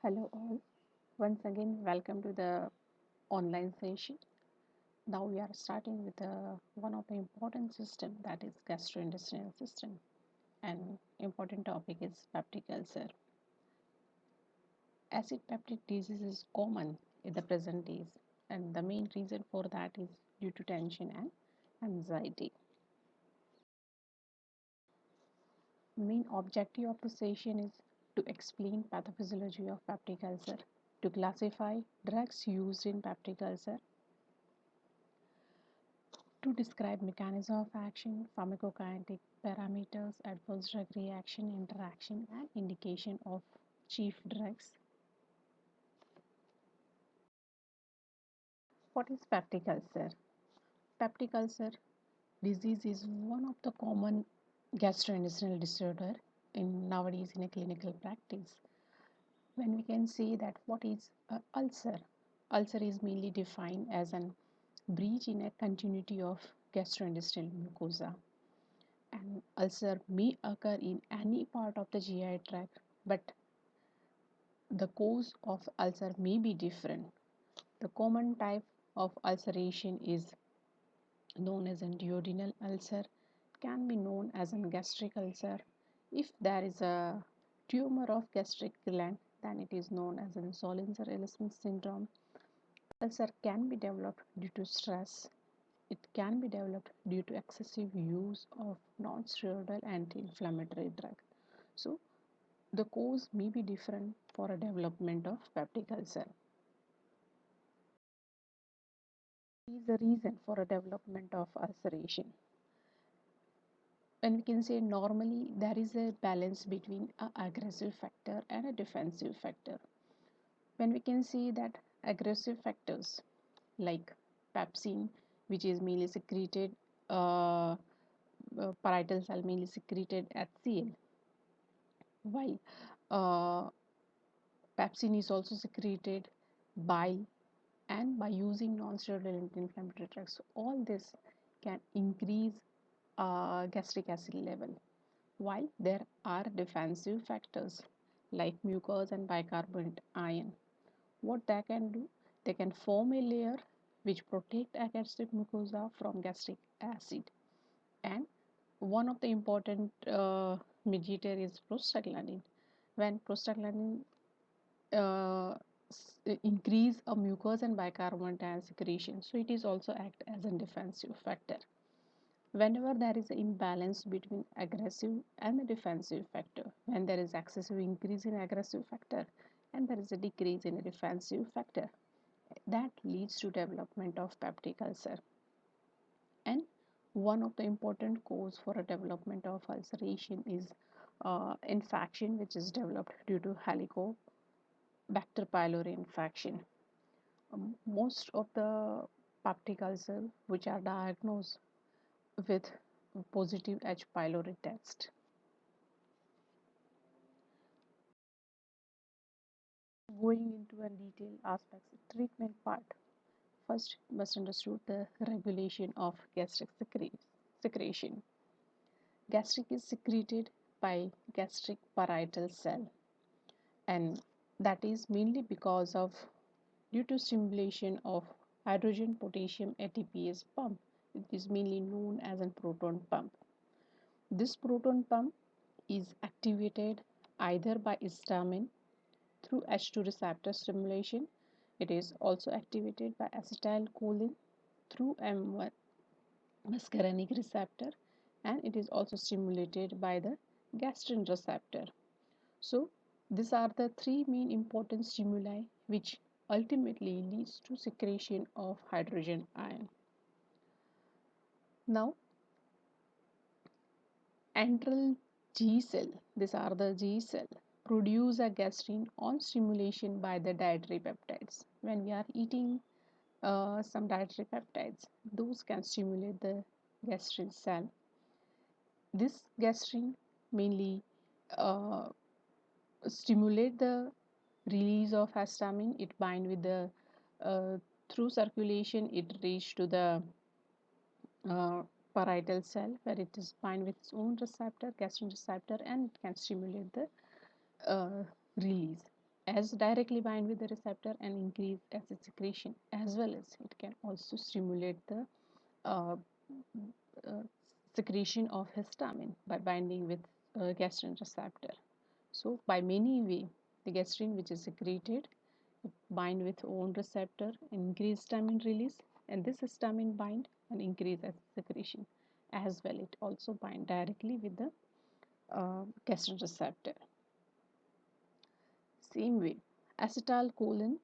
Hello all. Once again, welcome to the online session. Now we are starting with one of the important system that is gastrointestinal system. And important topic is peptic ulcer. Acid peptic disease is common in the present days, and the main reason for that is due to tension and anxiety. Main objective of the session is to explain pathophysiology of peptic ulcer, to classify drugs used in peptic ulcer, to describe mechanism of action, pharmacokinetic parameters, adverse drug reaction, interaction, and indication of chief drugs. What is peptic ulcer? Peptic ulcer disease is one of the common gastrointestinal disorder in nowadays in a clinical practice. When we can say that what is ulcer? Ulcer is mainly defined as an breach in a continuity of gastrointestinal mucosa. And ulcer may occur in any part of the GI tract, but the cause of ulcer may be different. The common type of ulceration is known as a duodenal ulcer, can be known as a gastric ulcer. If there is a tumor of gastric gland, then it is known as an Zollinger-Ellison syndrome. Ulcer can be developed due to stress. It can be developed due to excessive use of non-steroidal anti-inflammatory drug. So the cause may be different for a development of peptic ulcer. Is the reason for a development of ulceration. When we can say normally there is a balance between an aggressive factor and a defensive factor. When we can see that aggressive factors like pepsin, which is mainly secreted, parietal cell mainly secreted HCl, while uh, pepsin is also secreted bile and by using non-steroidal anti-inflammatory drugs. So all this can increase gastric acid level. While there are defensive factors like mucus and bicarbonate ion, what they can do, they can form a layer which protect a gastric mucosa from gastric acid. And one of the important mediator is prostaglandin. When prostaglandin uh, increase a mucus and bicarbonate ion secretion, so it is also act as a defensive factor. Whenever there is an imbalance between aggressive and the defensive factor, when there is excessive increase in aggressive factor and there is a decrease in a defensive factor, that leads to development of peptic ulcer. And one of the important cause for a development of ulceration is infection which is developed due to Helicobacter pylori infection. Most of the peptic ulcer which are diagnosed with positive H. pylori test. Going into a detailed aspects treatment part. First, must understood the regulation of gastric secretion. Gastric is secreted by gastric parietal cell, and that is mainly because of due to stimulation of hydrogen potassium ATPase pump. It is mainly known as a proton pump. This proton pump is activated either by histamine through H2 receptor stimulation. It is also activated by acetylcholine through M1 muscarinic receptor, and it is also stimulated by the gastrin receptor. So these are the three main important stimuli which ultimately leads to secretion of hydrogen ion. Now antral G cell, these are the G cell, produce a gastrin on stimulation by the dietary peptides. When we are eating some dietary peptides, those can stimulate the gastrin cell. This gastrin mainly uh, stimulate the release of histamine. It bind with the uh, through circulation. It reach to the parietal cell where it is bind with its own receptor, gastrin receptor, and it can stimulate the release. as directly bind with the receptor and increase acid secretion, as well as it can also stimulate the uh, uh, secretion of histamine by binding with gastrin receptor. So by many way, the gastrin which is secreted it bind with own receptor, increase histamine release, and this histamine bind and increase acid secretion. As well, it also bind directly with the gastrin receptor. Same way, acetylcholine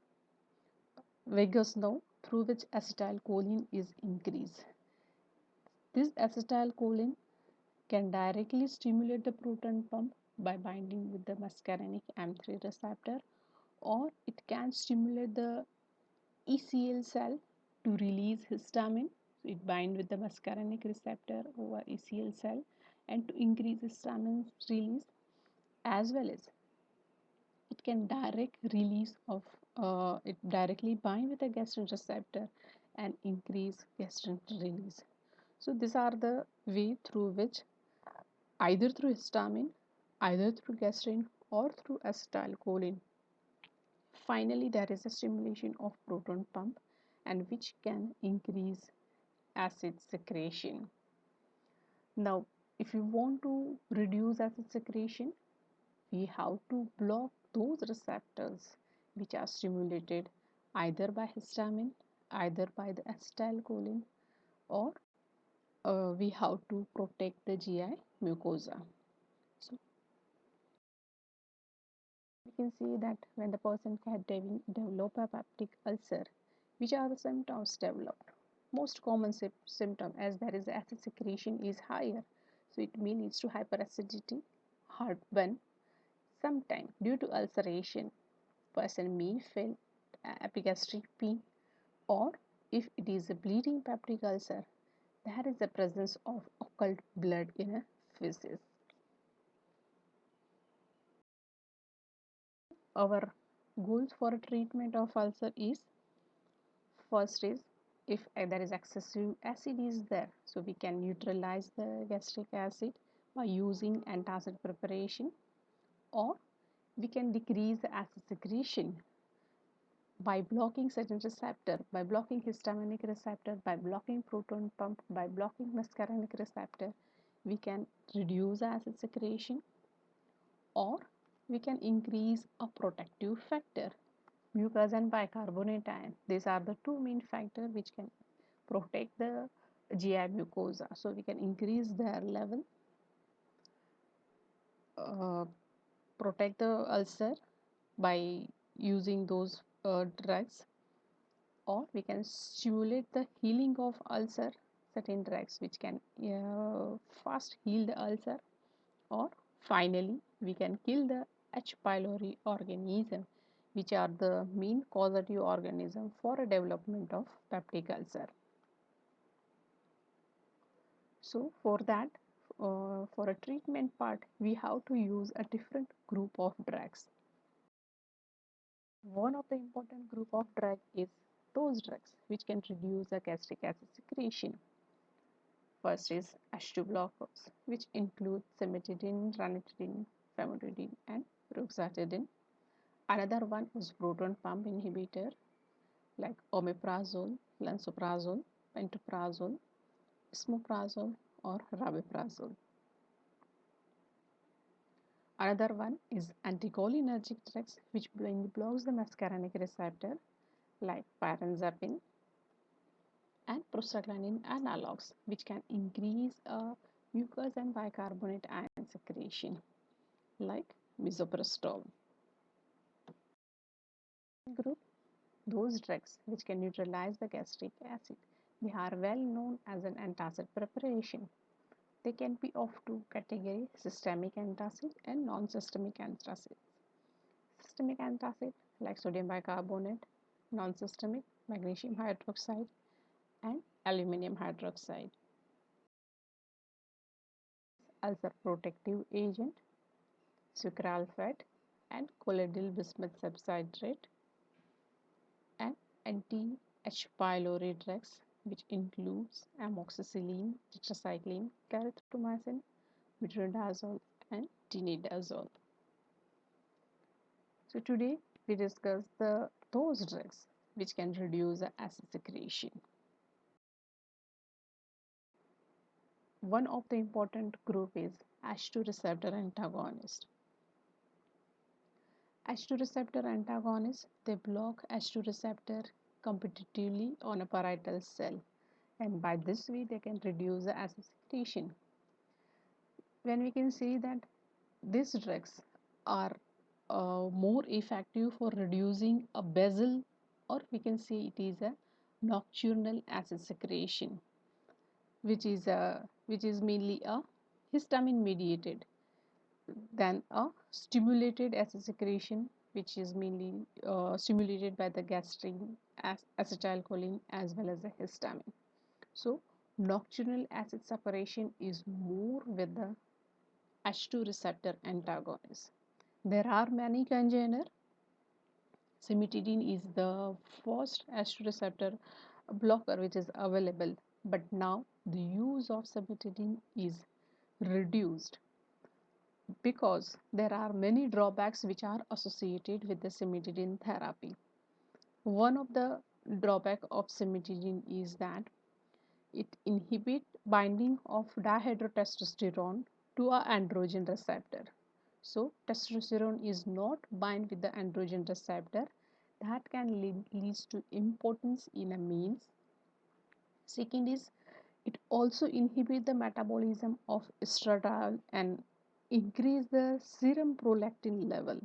vagus nerve through which acetylcholine is increased. This acetylcholine can directly stimulate the proton pump by binding with the muscarinic M3 receptor, or it can stimulate the ECL cell to release histamine. So it binds with the muscarinic receptor over ECL cell and to increase histamine release, as well as it can direct release of it directly bind with the gastrin receptor and increase gastrin release. So these are the way through which either through histamine, either through gastrin or through acetylcholine. Finally, there is a stimulation of proton pump and which can increase acid secretion. Now, if you want to reduce acid secretion, we have to block those receptors which are stimulated either by histamine, either by the acetylcholine, or we have to protect the GI mucosa. So we can see that when the person can develop a peptic ulcer, which are the symptoms developed? Most common symptom as there is acid secretion is higher, so it may leads to hyperacidity, heartburn. Sometimes due to ulceration, person may feel epigastric pain, or if it is a bleeding peptic ulcer, there is the presence of occult blood in a feces. Our goals for a treatment of ulcer is first is if there is excessive acid is there, so we can neutralize the gastric acid by using antacid preparation, or we can decrease the acid secretion by blocking certain receptor, by blocking histaminic receptor, by blocking proton pump, by blocking muscarinic receptor, we can reduce acid secretion, or we can increase a protective factor, mucus and bicarbonate ion. These are the two main factors which can protect the GI mucosa. So we can increase their level, uh, protect the ulcer by using those drugs, or we can stimulate the healing of ulcer, certain drugs which can fast heal the ulcer, or finally we can kill the H. pylori organism, which are the main causative organism for a development of peptic ulcer. So for that, for a treatment part, we have to use a different group of drugs. One of the important group of drugs is those drugs which can reduce the gastric acid secretion. First is H2 blockers, which include cimetidine, ranitidine, famotidine, and roxetidine. Another one is proton pump inhibitor like omeprazole, lansoprazole, pantoprazole, esomeprazole, or rabeprazole. Another one is anticholinergic drugs which blocks the muscarinic receptor like pyrazapine, and prostaglandin analogs which can increase mucus and bicarbonate ion secretion like misoprostol. Group those drugs which can neutralize the gastric acid. They are well known as an antacid preparation. They can be of two categories: systemic antacid and non-systemic antacid. Systemic antacid like sodium bicarbonate, non-systemic magnesium hydroxide and aluminum hydroxide. Ulcer protective agent, sucralfate and choledyl bismuth subhydrate, and anti-H. pylori drugs which includes amoxicillin, tetracycline, clarithromycin, metronidazole and tinidazole. So today we discuss those drugs which can reduce the acid secretion. One of the important group is H2 receptor antagonist. H2 receptor antagonists, they block H2 receptor competitively on a parietal cell, and by this way they can reduce the acid secretion. When we can see that these drugs are more effective for reducing a basal, or we can say it is a nocturnal acid secretion, which is mainly a histamine mediated than a stimulated acid secretion, which is mainly stimulated by the gastrin, acetylcholine, as well as the histamine. So nocturnal acid separation is more with the H2 receptor antagonist. There are many congeners. Cimetidine is the first H2 receptor blocker which is available, but now the use of cimetidine is reduced because there are many drawbacks which are associated with the cimetidine therapy. One of the drawback of cimetidine is that it inhibits binding of dihydrotestosterone to a androgen receptor. So testosterone is not bind with the androgen receptor, that can leads to impotence in a males. Second is it also inhibits the metabolism of estradiol and increase the serum prolactin level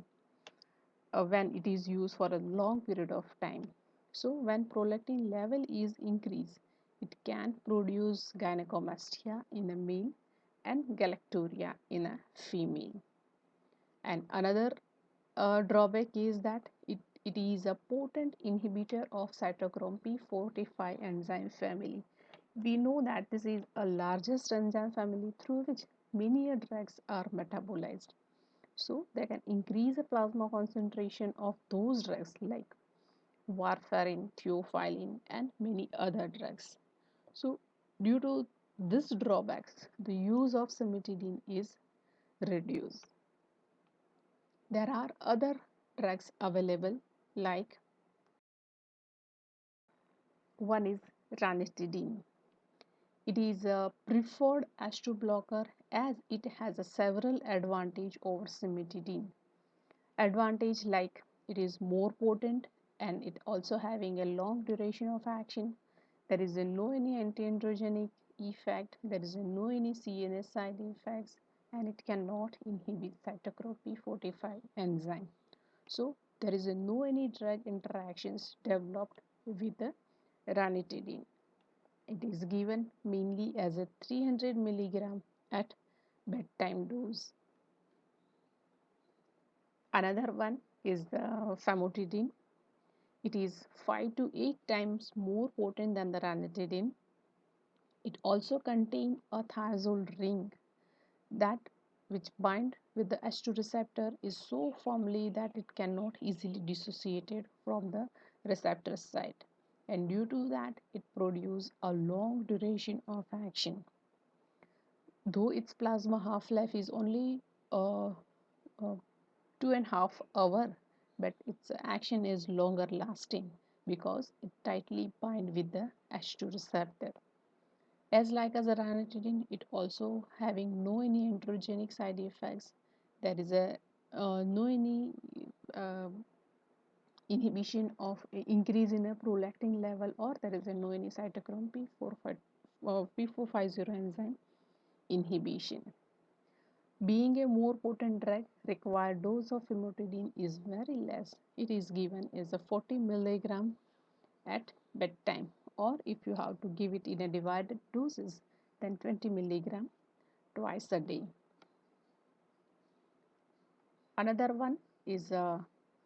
when it is used for a long period of time. So when prolactin level is increased, it can produce gynecomastia in a male and galactorrhea in a female. And another drawback is that it is a potent inhibitor of cytochrome P45 enzyme family. We know that this is a largest enzyme family through which many drugs are metabolized. So they can increase the plasma concentration of those drugs like warfarin, theophylline, and many other drugs. So due to this drawbacks, the use of cimetidine is reduced. There are other drugs available like one is ranitidine. It is a preferred H2 blocker as it has a several advantage over cimetidine. Advantage like it is more potent and it also having a long duration of action. There is a no any anti-androgenic effect. There is a no any CNS side effects, and it cannot inhibit cytochrome P45 enzyme. So there is a no any drug interactions developed with the ranitidine. It is given mainly as a 300 milligram at bedtime dose. Another one is the famotidine. It is 5 to 8 times more potent than the ranitidine. It also contains a thiazole ring that which bind with the H2 receptor is so firmly that it cannot easily dissociated from the receptor site, and due to that it produces a long duration of action. Though its plasma half-life is only uh, 2.5 hours, but its action is longer lasting because it tightly bind with the H2 receptor. As a ranitidine, it also having no any androgenic side effects. There is a no any uh, inhibition of increase in a prolactin level, or there is a no any cytochrome P450 enzyme inhibition. Being a more potent drug, required dose of famotidine is very less. It is given as a 40 milligram at bedtime, or if you have to give it in a divided doses, then 20 milligram twice a day. Another one is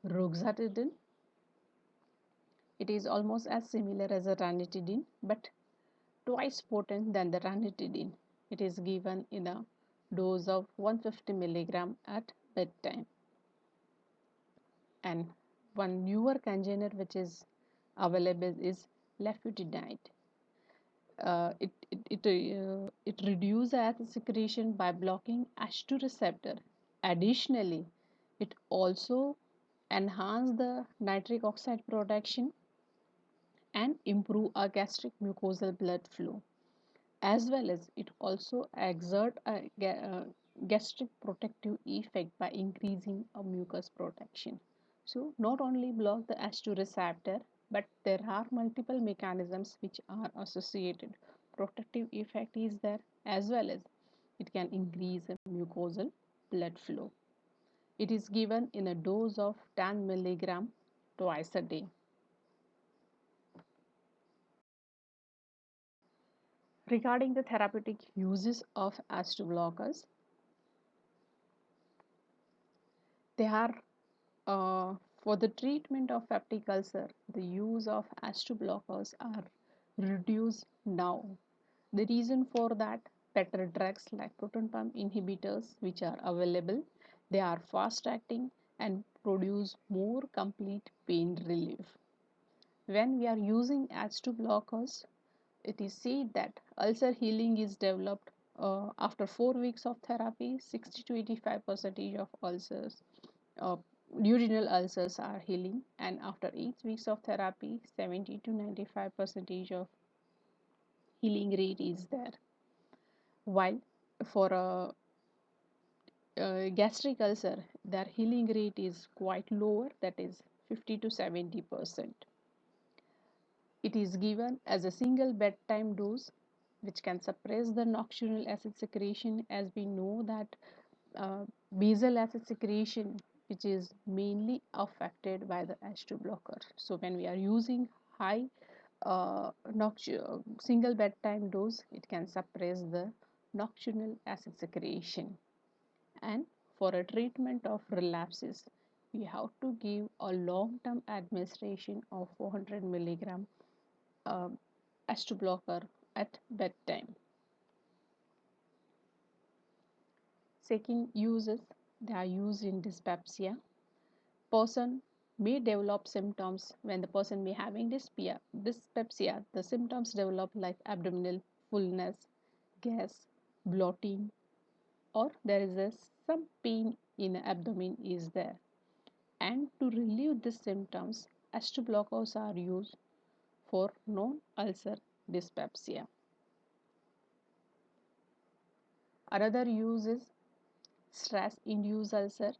roxetidine. It is almost as similar as a ranitidine, but twice potent than the ranitidine. It is given in a dose of 150 milligram at bedtime. And one newer congener which is available is leflutinide. It reduces acid secretion by blocking H2 receptor. Additionally, it also enhance the nitric oxide production, and improve a gastric mucosal blood flow, as well as it also exert a gastric protective effect by increasing a mucus protection. So not only block the H2 receptor, but there are multiple mechanisms which are associated. Protective effect is there, as well as it can increase the mucosal blood flow. It is given in a dose of 10 milligram twice a day. Regarding the therapeutic uses of H2 blockers, they are for the treatment of peptic ulcer, the use of H2 blockers are reduced now. The reason for that, better drugs like proton pump inhibitors, which are available, they are fast acting and produce more complete pain relief. When we are using H2 blockers, it is said that ulcer healing is developed after 4 weeks of therapy. 60 to 85% of ulcers, uh, duodenal ulcers, are healing, and after 8 weeks of therapy, 70 to 95% of healing rate is there. While for a gastric ulcer, their healing rate is quite lower, that is 50 to 70%. It is given as a single bedtime dose, which can suppress the nocturnal acid secretion, as we know that basal acid secretion, which is mainly affected by the H2 blocker. So when we are using high single bedtime dose, it can suppress the nocturnal acid secretion. And for a treatment of relapses, we have to give a long-term administration of 400 milligram H2 blocker at bedtime. Second uses, they are used in dyspepsia. Person may develop symptoms when the person may having dyspepsia. The symptoms develop like abdominal fullness, gas, bloating, or there is some pain in the abdomen is there. And to relieve these symptoms, H2 blockers are used for non-ulcer dyspepsia. Another use is stress-induced ulcer.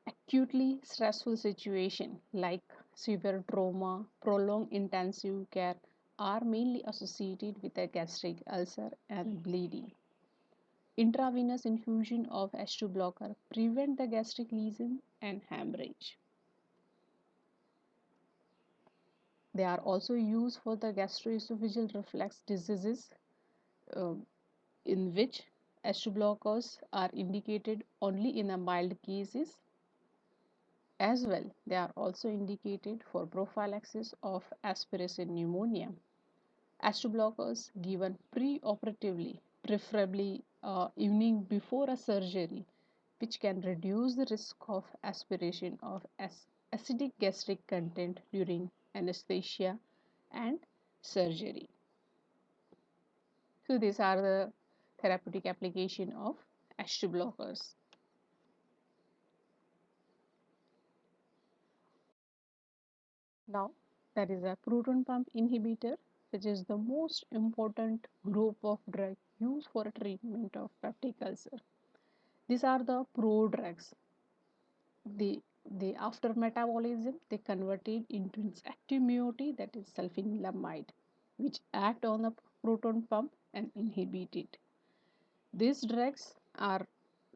Acutely stressful situation like severe trauma, prolonged intensive care are mainly associated with a gastric ulcer and bleeding. Intravenous infusion of H2 blocker prevent the gastric lesion and hemorrhage. They are also used for the gastroesophageal reflux diseases, uh, in which H2 blockers are indicated only in a mild cases. As well, they are also indicated for prophylaxis of aspiration pneumonia. H2 blockers given pre-operatively, preferably evening before a surgery, which can reduce the risk of aspiration of acidic gastric content during anesthesia and surgery. So these are the therapeutic application of H2 blockers. Now, there is a proton pump inhibitor, which is the most important group of drug used for treatment of peptic ulcer. These are the prodrugs. After metabolism, they convert it into its active moiety, that is sulfanilamide, which act on the proton pump and inhibit it. These drugs are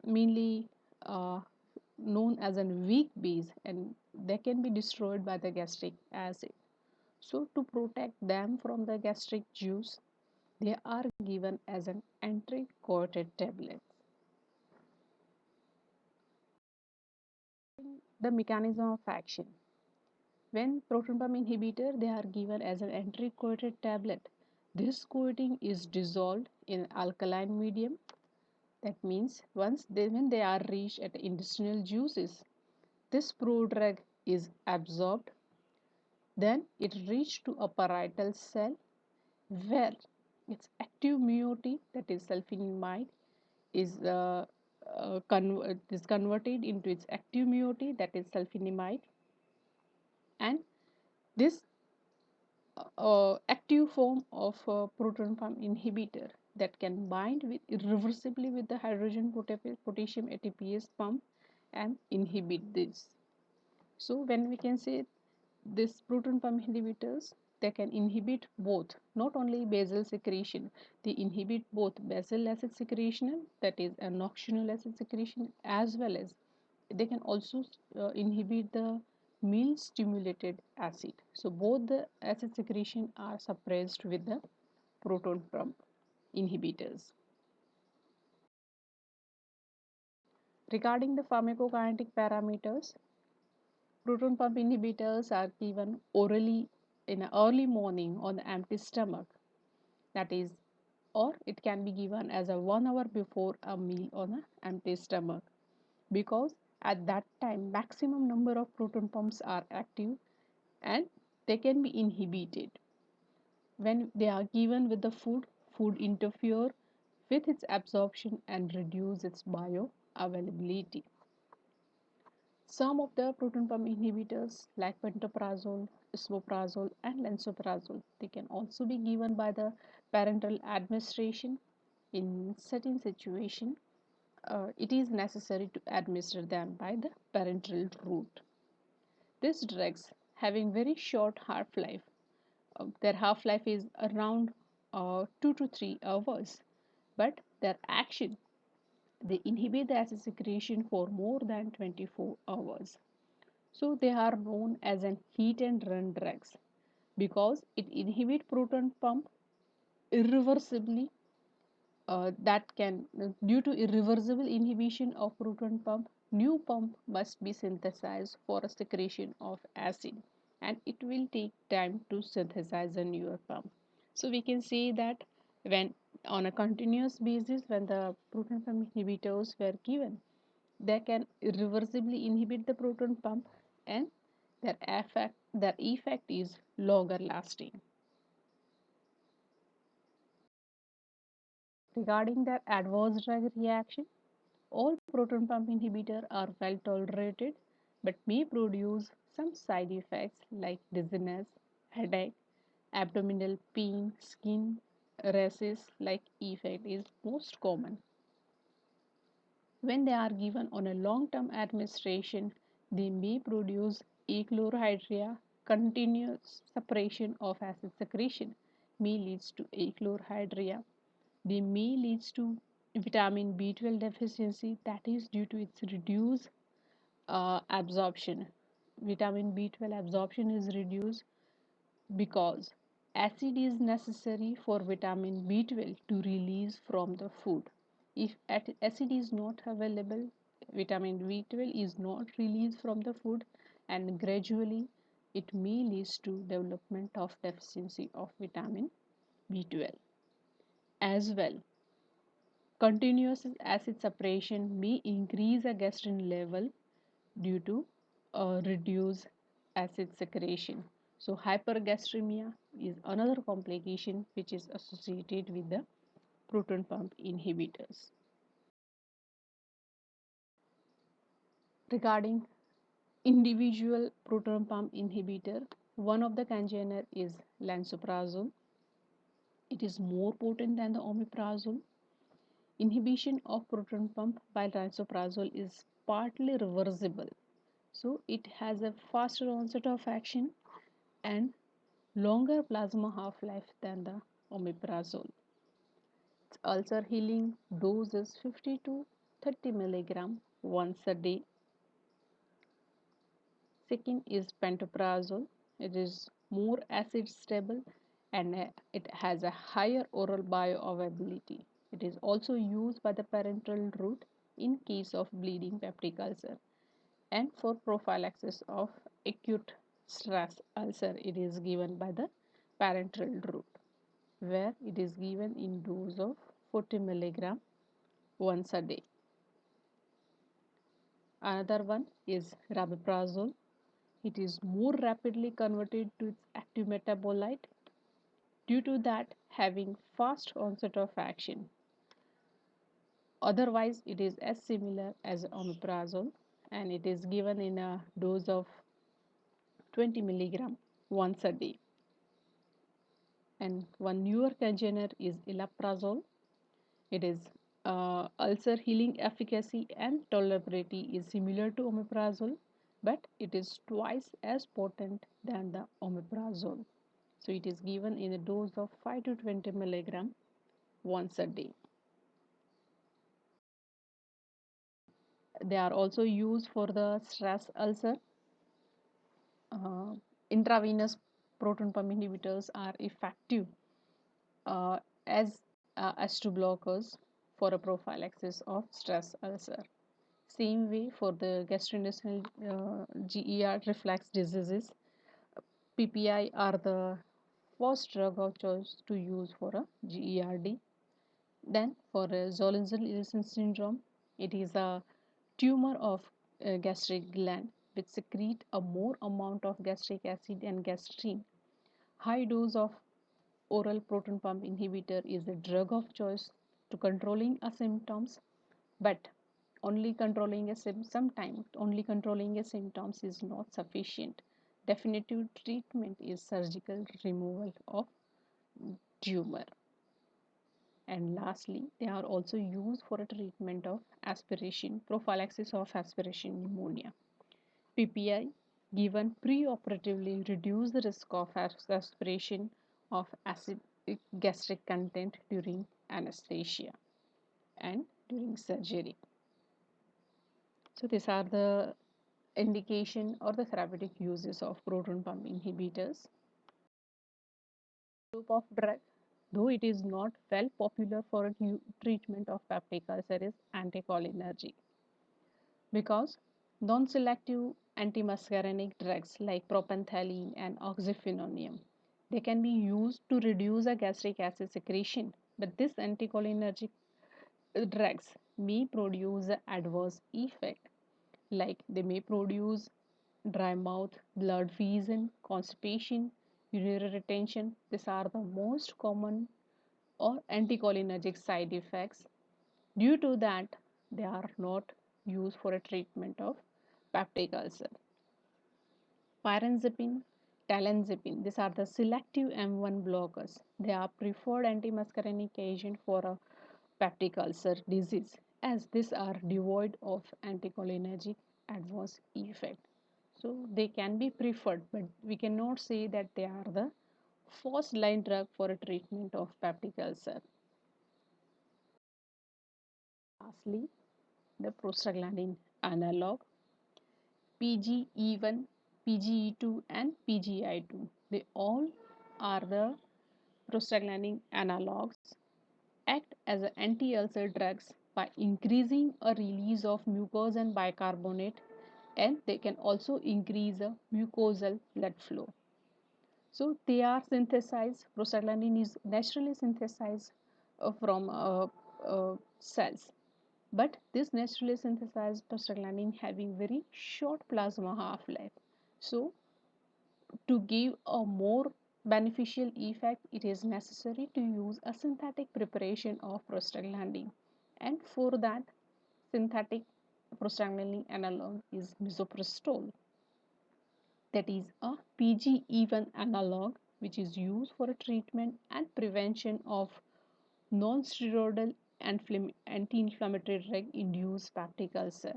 mainly known as a weak base, and they can be destroyed by the gastric acid. So to protect them from the gastric juice, they are given as an entry-coated tablet. The mechanism of action. When proton pump inhibitor, they are given as an entry-coated tablet. This coating is dissolved in alkaline medium. That means when they are reached at the intestinal juices, this prodrug is absorbed. Then it reaches to a parietal cell where its active moiety, that is sulfonamide, is is converted into its active moiety, that is sulfonamide, and this active form of proton pump inhibitor that can bind with irreversibly with the hydrogen potassium ATPase pump and inhibit this. So when we can say this proton pump inhibitors, they can inhibit both, not only basal secretion, they inhibit both basal acid secretion, that is a nocturnal acid secretion, as well as they can also inhibit the meal stimulated acid. So both the acid secretion are suppressed with the proton pump inhibitors. Regarding the pharmacokinetic parameters, proton pump inhibitors are given orally in the early morning on the empty stomach, that is, or it can be given as a 1 hour before a meal on an empty stomach, because at that time maximum number of proton pumps are active and they can be inhibited. When they are given with the food interfere with its absorption and reduce its bioavailability. Some of the proton pump inhibitors like pantoprazole, esomeprazole, and lansoprazole, they can also be given by the parenteral administration. In certain situation, it is necessary to administer them by the parenteral route. These drugs having very short half-life, their half-life is around 2 to 3 hours, but their action, they inhibit the acid secretion for more than 24 hours. So they are known as an heat and run drugs because it inhibits proton pump irreversibly. That can Due to irreversible inhibition of proton pump, new pump must be synthesized for a secretion of acid, and it will take time to synthesize a newer pump. So we can say that when on a continuous basis, when the proton pump inhibitors were given, they can irreversibly inhibit the proton pump, and their effect is longer lasting. Regarding their adverse drug reaction, all proton pump inhibitors are well tolerated but may produce some side effects like dizziness, headache, abdominal pain, skin rashes like effect is most common. When they are given on a long-term administration, they may produce achlorhydria, continuous suppression of acid secretion may lead to achlorhydria. They may lead to vitamin B12 deficiency, that is due to its reduced absorption. Vitamin B12 absorption is reduced because acid is necessary for vitamin B12 to release from the food. If acid is not available, vitamin B12 is not released from the food, and gradually it may lead to development of deficiency of vitamin B12 as well. Continuous acid separation may increase a gastrin level due to reduced acid secretion. So hypergastremia is another complication which is associated with the proton pump inhibitors. Regarding individual proton pump inhibitor, one of the congener is lansoprazole. It is more potent than the omeprazole. Inhibition of proton pump by lansoprazole is partly reversible. So it has a faster onset of action and longer plasma half-life than the omeprazole. Its ulcer healing dose is 50 to 30 milligram once a day. Second is pantoprazole. It is more acid stable and it has a higher oral bioavailability. It is also used by the parenteral route in case of bleeding peptic ulcer, and for prophylaxis of acute stress ulcer it is given by the parenteral route, where it is given in dose of 40 milligram once a day. Another one is rabeprazole. It is more rapidly converted to its active metabolite, due to that having fast onset of action. Otherwise, it is as similar as omeprazole, and it is given in a dose of 20 milligram once a day. And one newer container is elaprazole. It is ulcer healing efficacy and tolerability is similar to omeprazole, but it is twice as potent than the omeprazole. So it is given in a dose of 5 to 20 milligram once a day. They are also used for the stress ulcer. Uh, Intravenous proton pump inhibitors are effective uh, as H2 blockers for a prophylaxis of stress ulcer. Same way for the gastrointestinal GER reflux diseases, PPI are the first drug of choice to use for a GERD. Then for Zollinger-Ellison syndrome, it is a tumor of gastric gland which secrete a more amount of gastric acid and gastrin. High dose of oral proton pump inhibitor is a drug of choice to controlling a symptoms, but sometimes only controlling a symptoms is not sufficient. Definitive treatment is surgical removal of tumor. And lastly, they are also used for a treatment of aspiration, prophylaxis of aspiration pneumonia. PPI given preoperatively reduce the risk of aspiration of acid gastric content during anesthesia and during surgery. So these are the indication or the therapeutic uses of proton pump inhibitors. Group of drug, though it is not well popular for a treatment of peptic ulcer, is anticholinergic because non-selective antimuscarinic drugs like propanthaline and oxyphenonium, they can be used to reduce a gastric acid secretion, but this anticholinergic drugs may produce adverse effect like they may produce dry mouth, blood vision, constipation, urinary retention. These are the most common or anticholinergic side effects. Due to that, they are not used for a treatment of peptic ulcer. Pyranzapine, talanzapine, these are the selective M1 blockers. They are preferred antimuscarinic agent for a peptic ulcer disease as these are devoid of anticholinergic adverse effect. So they can be preferred, but we cannot say that they are the first line drug for a treatment of peptic ulcer. Lastly, the prostaglandin analog PGE1, PGE2, and PGI2. They all are the prostaglandin analogs, act as anti-ulcer drugs by increasing a release of mucose and bicarbonate, and they can also increase a mucosal blood flow. So they are synthesized. Prostaglandin is naturally synthesized from cells, but this naturally synthesized prostaglandin having very short plasma half-life. So to give a more beneficial effect, it is necessary to use a synthetic preparation of prostaglandin, and for that synthetic prostaglandin analog is misoprostol, that is a PGE1 analog which is used for treatment and prevention of non-steroidal anti-inflammatory drug induced peptic ulcer.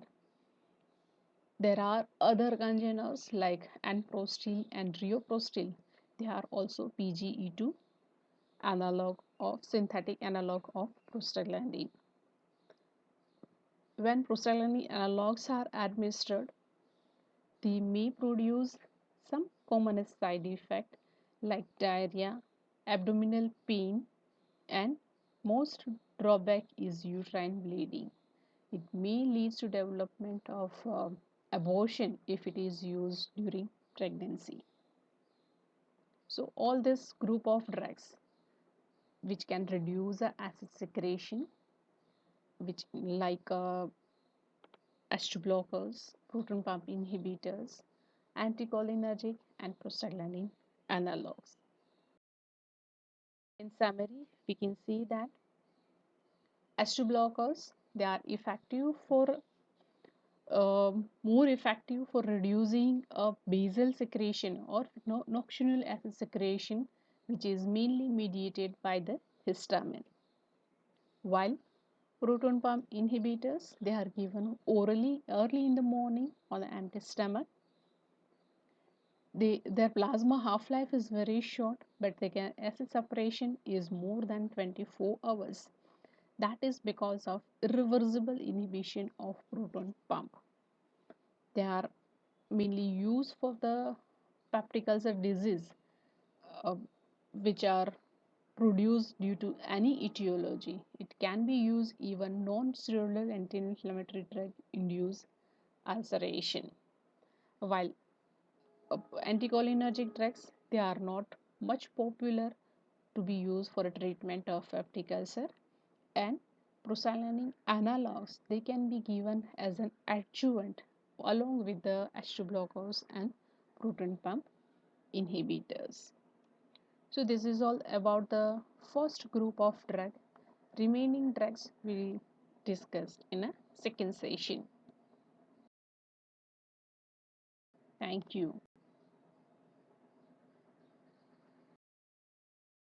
There are other congeners like anprostil and rioprostil. They are also PGE2 analog of synthetic analog of prostaglandin. When prostaglandin analogs are administered, they may produce some common side effect like diarrhea, abdominal pain, and most drawback is uterine bleeding. It may lead to development of abortion if it is used during pregnancy. So all this group of drugs which can reduce the acid secretion, which like H2 blockers, proton pump inhibitors, anticholinergic, and prostaglandin analogs. In summary, we can see that H2 blockers They are effective for more effective for reducing basal secretion or nocturnal acid secretion, which is mainly mediated by the histamine. While proton pump inhibitors, they are given orally early in the morning on the empty stomach. Their plasma half-life is very short, but the acid separation is more than 24 hours. That is because of irreversible inhibition of proton pump. They are mainly used for the peptic ulcer disease, uh, which are produced due to any etiology. It can be used even non-steroidal anti-inflammatory drug induce ulceration. While anticholinergic drugs, they are not much popular to be used for a treatment of peptic ulcer, and prostaglandin analogs, they can be given as an adjuvant along with the H2 blockers and proton pump inhibitors. So this is all about the first group of drug. Remaining drugs will discuss in a second session. Thank you.